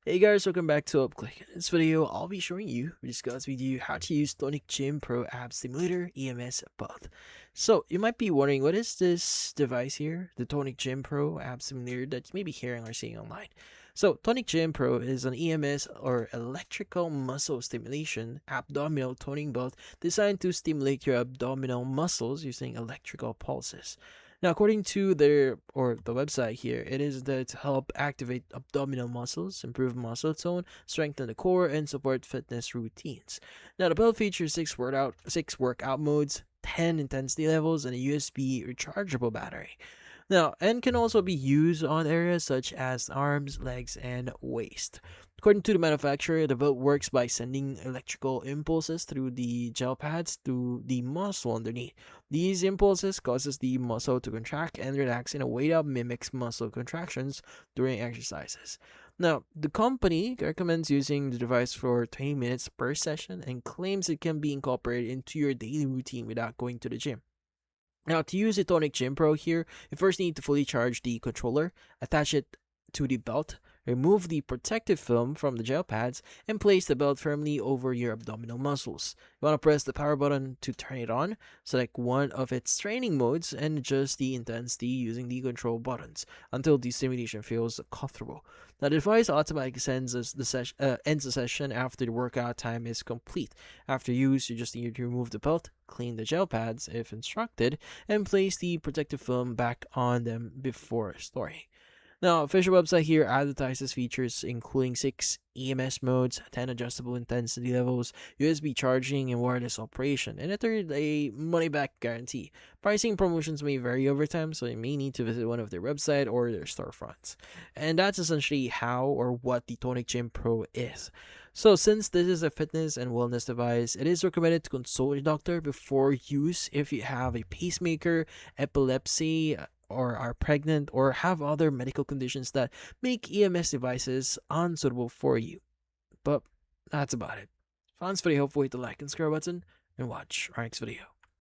Hey guys, welcome back to UpClick. In this video, I'll be showing you, discuss with you how to use Tonic Gym Pro App Stimulator EMS both. So you might be wondering, what is this device here, the Tonic Gym Pro App Stimulator that you may be hearing or seeing online? So Tonic Gym Pro is an EMS or electrical muscle stimulation abdominal toning belt designed to stimulate your abdominal muscles using electrical pulses. Now, according to the website here, it is there to help activate abdominal muscles, improve muscle tone, strengthen the core, and support fitness routines. Now, the belt features six workout modes, 10 intensity levels, and a USB rechargeable battery. Now, and can also be used on areas such as arms, legs, and waist. According to the manufacturer, the belt works by sending electrical impulses through the gel pads to the muscle underneath. These impulses causes the muscle to contract and relax in a way that mimics muscle contractions during exercises. Now, the company recommends using the device for 20 minutes per session and claims it can be incorporated into your daily routine without going to the gym. Now, to use the Tonic Gym Pro here, you first need to fully charge the controller, attach it to the belt, remove the protective film from the gel pads, and place the belt firmly over your abdominal muscles. You want to press the power button to turn it on, select one of its training modes, and adjust the intensity using the control buttons until the stimulation feels comfortable. Now, the device automatically ends the session after the workout time is complete. After use, you just need to remove the belt, clean the gel pads if instructed, and place the protective film back on them before storing. Now, official website here advertises features including 6 EMS modes, 10 adjustable intensity levels, USB charging, and wireless operation, and a 30-day money-back guarantee. Pricing promotions may vary over time, so you may need to visit one of their website or their storefronts. And that's essentially how or what the Tonic Gym Pro is. So since this is a fitness and wellness device, it is recommended to consult a doctor before use if you have a pacemaker, epilepsy, or are pregnant or have other medical conditions that make EMS devices unsuitable for you. But that's about it. If you found this video helpful, hit the like and subscribe button and watch our next video.